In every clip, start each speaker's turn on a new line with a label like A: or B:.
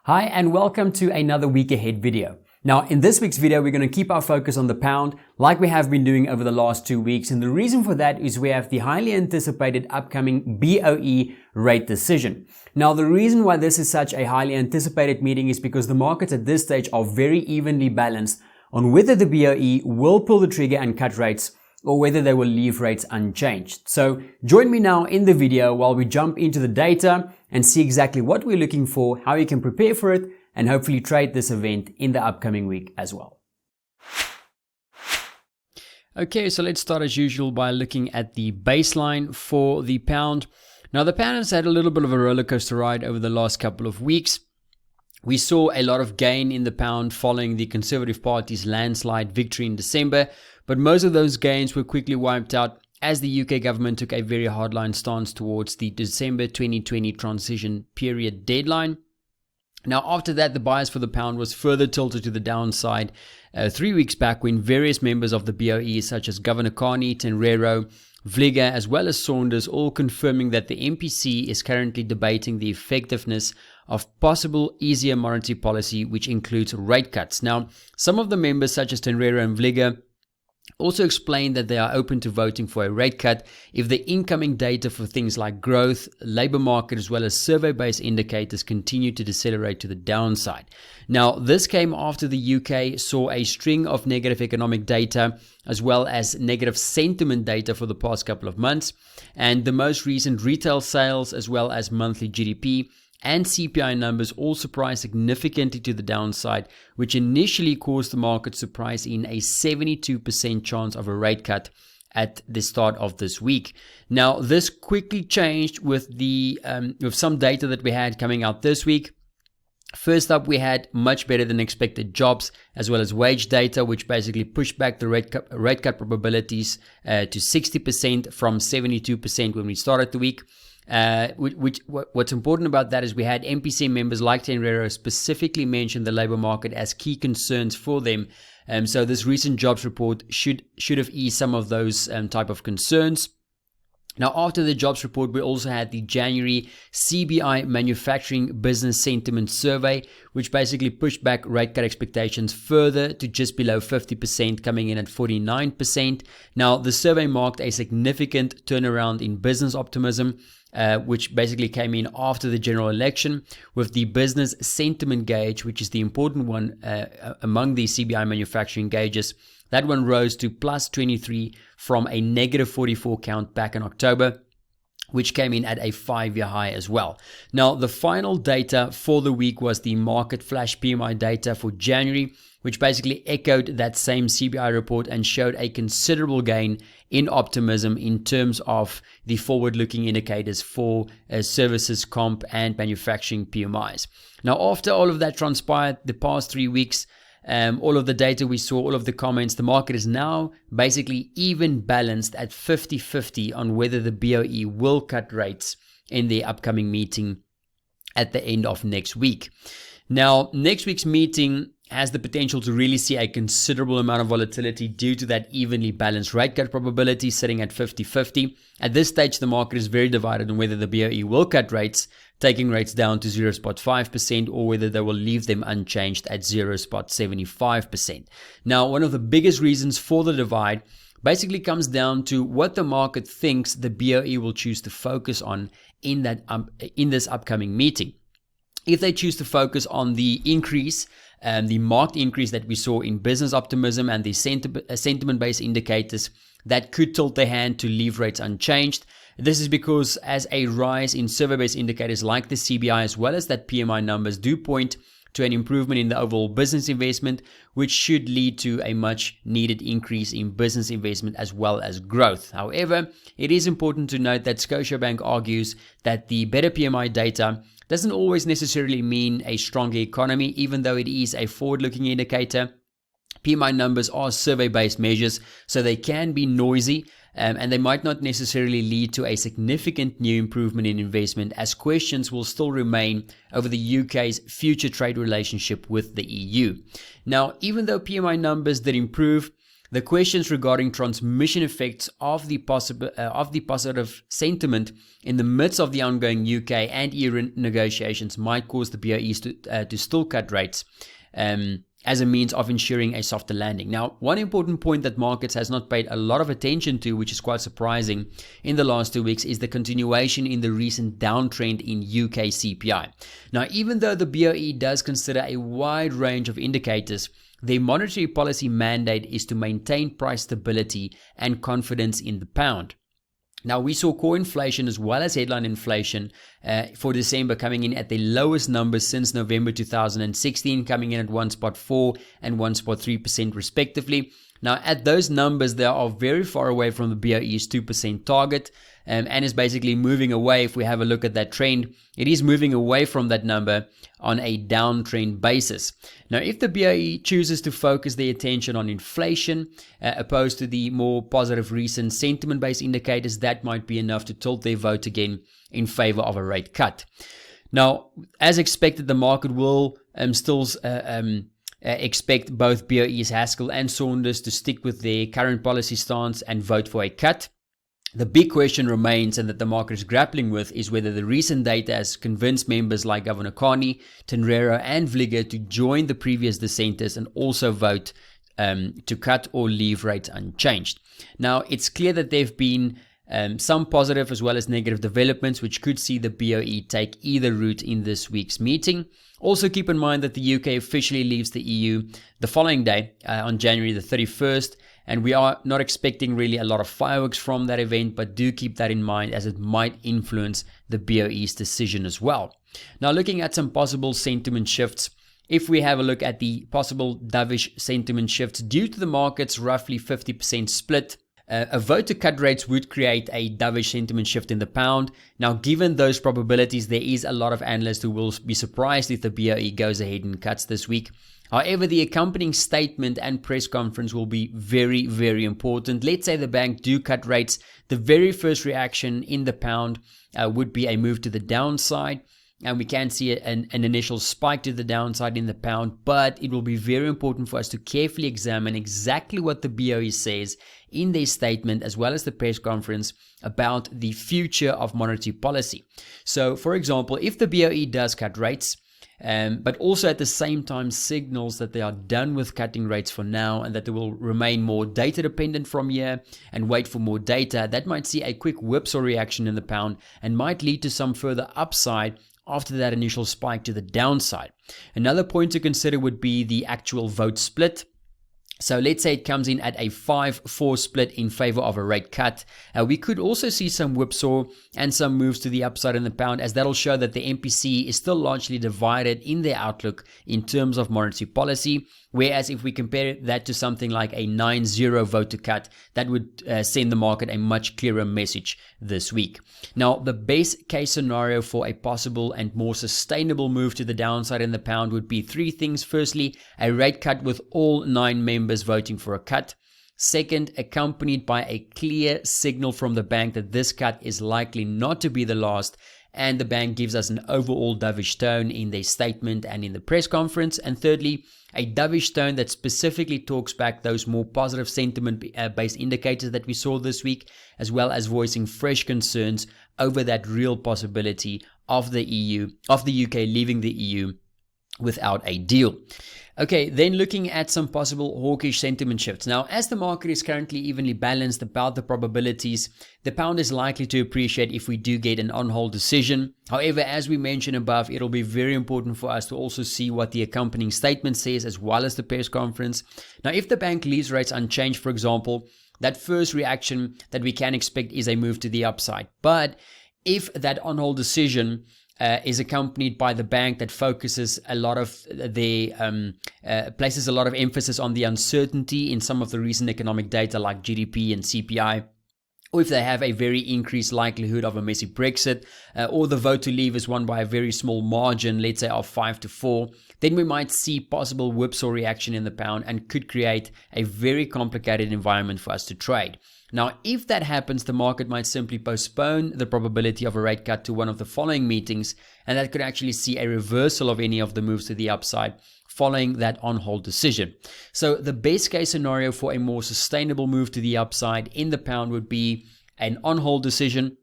A: Hi and welcome to another week ahead video. Now in this week's video we're going to keep our focus on the pound like we have been doing over the last 2 weeks, and the reason for that is we have the highly anticipated upcoming BoE rate decision. Now the reason why this is such a highly anticipated meeting is because the markets at this stage are very evenly balanced on whether the BoE will pull the trigger and cut rates or whether they will leave rates unchanged. So join me now in the video while we jump into the data and see exactly what we're looking for, how you can prepare for it, and hopefully trade this event in the upcoming week as well. Okay, so let's start as usual by looking at the baseline for the pound. Now the pound has had a little bit of a roller coaster ride over the last couple of weeks. We saw a lot of gain in the pound following the Conservative Party's landslide victory in December, but most of those gains were quickly wiped out as the UK government took a very hardline stance towards the December 2020 transition period deadline. Now after that, the bias for the pound was further tilted to the downside 3 weeks back when various members of the BoE such as Governor Carney, Tenrero, Vliga as well as Saunders all confirming that the MPC is currently debating the effectiveness of possible easier monetary policy, which includes rate cuts. Now some of the members such as Tenrero and Vliga also explained that they are open to voting for a rate cut if the incoming data for things like growth, labour market as well as survey-based indicators continue to decelerate to the downside. Now this came after the UK saw a string of negative economic data as well as negative sentiment data for the past couple of months, and the most recent retail sales as well as monthly GDP and CPI numbers all surprised significantly to the downside, which initially caused the market to price in a 72% chance of a rate cut at the start of this week. Now, this quickly changed with some data that we had coming out this week. First up, we had much better than expected jobs as well as wage data, which basically pushed back the rate cut probabilities to 60% from 72% when we started the week. What's important about that is we had MPC members like Tenrero specifically mention the labour market as key concerns for them. So this recent jobs report should have eased some of those type of concerns. Now, after the jobs report, we also had the January CBI Manufacturing Business Sentiment Survey, which basically pushed back rate cut expectations further to just below 50%, coming in at 49%. Now, the survey marked a significant turnaround in business optimism, which basically came in after the general election, with the business sentiment gauge, which is the important one among the CBI manufacturing gauges. That one rose to plus 23 from a negative 44 count back in October, which came in at a 5-year high as well. Now, the final data for the week was the market flash PMI data for January, which basically echoed that same CBI report and showed a considerable gain in optimism in terms of the forward-looking indicators for services, comp, and manufacturing PMIs. Now, after all of that transpired the past 3 weeks, all of the data we saw, all of the comments, the market is now basically even balanced at 50-50 on whether the BoE will cut rates in the upcoming meeting at the end of next week. Now, next week's meeting has the potential to really see a considerable amount of volatility due to that evenly balanced rate cut probability sitting at 50-50. At this stage, the market is very divided on whether the BoE will cut rates, taking rates down to 0.5%, or whether they will leave them unchanged at 0.75%. Now, one of the biggest reasons for the divide basically comes down to what the market thinks the BoE will choose to focus on in this upcoming meeting. If they choose to focus on the increase, the marked increase that we saw in business optimism and the sentiment-based indicators, that could tilt their hand to leave rates unchanged. This is because as a rise in survey-based indicators like the CBI as well as that PMI numbers do point to an improvement in the overall business investment, which should lead to a much needed increase in business investment as well as growth. However, it is important to note that Scotiabank argues that the better PMI data doesn't always necessarily mean a stronger economy, even though it is a forward-looking indicator. PMI numbers are survey-based measures, so they can be noisy, and they might not necessarily lead to a significant new improvement in investment, as questions will still remain over the UK's future trade relationship with the EU. Now, even though PMI numbers did improve, the questions regarding transmission effects of the positive sentiment in the midst of the ongoing UK and EU negotiations might cause the BoEs to still cut rates as a means of ensuring a softer landing. Now, one important point that markets has not paid a lot of attention to, which is quite surprising in the last 2 weeks, is the continuation in the recent downtrend in UK CPI. Now, even though the BoE does consider a wide range of indicators, their monetary policy mandate is to maintain price stability and confidence in the pound. Now, we saw core inflation as well as headline inflation for December coming in at the lowest numbers since November 2016, coming in at 1.4 and 1.3% respectively. Now, at those numbers, they are very far away from the BoE's 2% target and is basically moving away. If we have a look at that trend, it is moving away from that number on a downtrend basis. Now, if the BoE chooses to focus their attention on inflation opposed to the more positive recent sentiment-based indicators, that might be enough to tilt their vote again in favor of a rate cut. Now, as expected, the market will still expect both BoE's Haskell and Saunders to stick with their current policy stance and vote for a cut. The big question remains, and that the market is grappling with, is whether the recent data has convinced members like Governor Carney, Tenrero and Vlieger to join the previous dissenters and also vote to cut or leave rates unchanged. Now, it's clear that there have been some positive as well as negative developments which could see the BoE take either route in this week's meeting. Also keep in mind that the UK officially leaves the EU the following day on January the 31st, and we are not expecting really a lot of fireworks from that event, but do keep that in mind as it might influence the BoE's decision as well. Now, looking at some possible sentiment shifts, if we have a look at the possible dovish sentiment shifts due to the market's roughly 50% split, a vote to cut rates would create a dovish sentiment shift in the pound. Now, given those probabilities, there is a lot of analysts who will be surprised if the BoE goes ahead and cuts this week. However, the accompanying statement and press conference will be very, very important. Let's say the bank do cut rates. The very first reaction in the pound would be a move to the downside. And we can see an initial spike to the downside in the pound, but it will be very important for us to carefully examine exactly what the BoE says in their statement as well as the press conference about the future of monetary policy. So, for example, if the BoE does cut rates, but also at the same time signals that they are done with cutting rates for now and that they will remain more data dependent from here and wait for more data, that might see a quick whipsaw reaction in the pound and might lead to some further upside after that initial spike to the downside. Another point to consider would be the actual vote split. So let's say it comes in at a 5-4 split in favor of a rate cut. We could also see some whipsaw and some moves to the upside in the pound, as that'll show that the MPC is still largely divided in their outlook in terms of monetary policy. Whereas if we compare that to something like a 9-0 vote to cut, that would send the market a much clearer message this week. Now, the base case scenario for a possible and more sustainable move to the downside in the pound would be three things. Firstly, a rate cut with all 9 members voting for a cut. Second, accompanied by a clear signal from the bank that this cut is likely not to be the last, and the bank gives us an overall dovish tone in their statement and in the press conference. And thirdly, a dovish tone that specifically talks back those more positive sentiment-based indicators that we saw this week, as well as voicing fresh concerns over that real possibility of the UK leaving the EU without a deal. Okay, then looking at some possible hawkish sentiment shifts. Now, as the market is currently evenly balanced about the probabilities, the pound is likely to appreciate if we do get an on-hold decision. However, as we mentioned above, it'll be very important for us to also see what the accompanying statement says as well as the press conference. Now, if the bank leaves rates unchanged, for example, that first reaction that we can expect is a move to the upside. But if that on-hold decision is accompanied by the bank that focuses a lot of places a lot of emphasis on the uncertainty in some of the recent economic data like GDP and CPI, or if they have a very increased likelihood of a messy Brexit, or the vote to leave is won by a very small margin, let's say of 5-4, then we might see possible whipsaw reaction in the pound and could create a very complicated environment for us to trade. Now, if that happens, the market might simply postpone the probability of a rate cut to one of the following meetings, and that could actually see a reversal of any of the moves to the upside following that on-hold decision. So the best case scenario for a more sustainable move to the upside in the pound would be an on-hold decision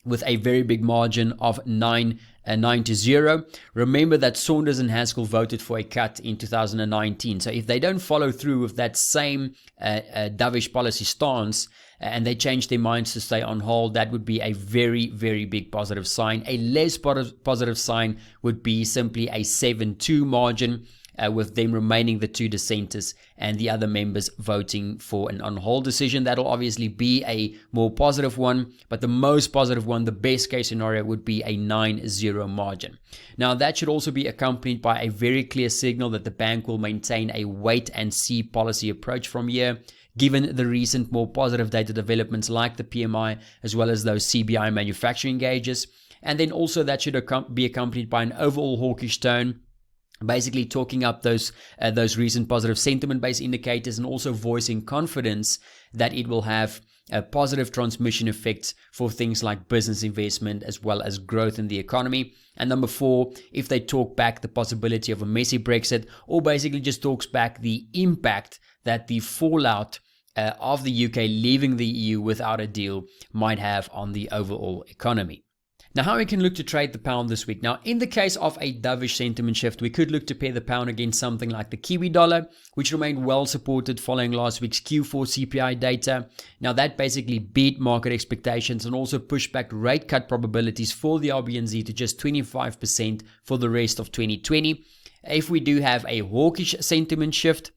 A: with a very big margin of 9-0. Remember that Saunders and Haskell voted for a cut in 2019. So if they don't follow through with that same dovish policy stance and they change their minds to stay on hold, that would be a very, very big positive sign. A less positive sign would be simply a 7-2 margin, with them remaining the 2 dissenters and the other members voting for an on-hold decision. That'll obviously be a more positive one, but the most positive one, the best case scenario, would be a 9-0 margin. Now, that should also be accompanied by a very clear signal that the bank will maintain a wait-and-see policy approach from here, given the recent more positive data developments like the PMI, as well as those CBI manufacturing gauges. And then also that should be accompanied by an overall hawkish tone, basically talking up those recent positive sentiment-based indicators and also voicing confidence that it will have a positive transmission effects for things like business investment as well as growth in the economy. And number 4, if they talk back the possibility of a messy Brexit, or basically just talks back the impact that the fallout of the UK leaving the EU without a deal might have on the overall economy. Now, how we can look to trade the pound this week. Now, in the case of a dovish sentiment shift, we could look to pair the pound against something like the Kiwi dollar, which remained well supported following last week's Q4 CPI data. Now, that basically beat market expectations and also pushed back rate cut probabilities for the RBNZ to just 25% for the rest of 2020. If we do have a hawkish sentiment shift,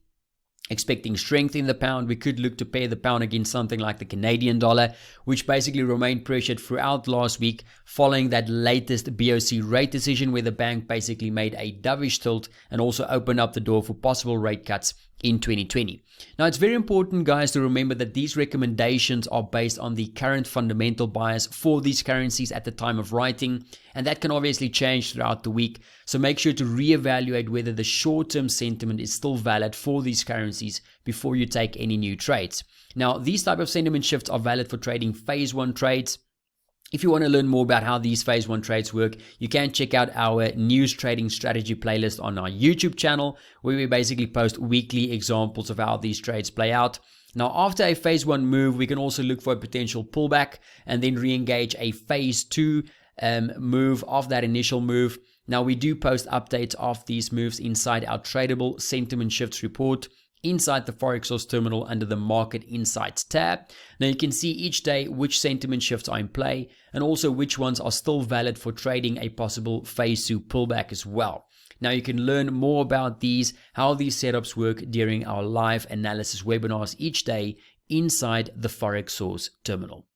A: expecting strength in the pound, we could look to pair the pound against something like the Canadian dollar, which basically remained pressured throughout last week following that latest BOC rate decision, where the bank basically made a dovish tilt and also opened up the door for possible rate cuts in 2020. Now, it's very important, guys, to remember that these recommendations are based on the current fundamental bias for these currencies at the time of writing, and that can obviously change throughout the week. So make sure to reevaluate whether the short-term sentiment is still valid for these currencies before you take any new trades. Now, these type of sentiment shifts are valid for trading phase 1 trades. If you want to learn more about how these phase 1 trades work, you can check out our news trading strategy playlist on our YouTube channel, where we basically post weekly examples of how these trades play out. Now, after a phase 1 move, we can also look for a potential pullback and then re-engage a phase 2 move of that initial move. Now, we do post updates of these moves inside our tradable sentiment shifts report inside the Forex Source terminal under the Market Insights tab. Now, you can see each day which sentiment shifts are in play and also which ones are still valid for trading a possible phase 2 pullback as well. Now, you can learn more about these, how these setups work during our live analysis webinars each day inside the Forex Source terminal.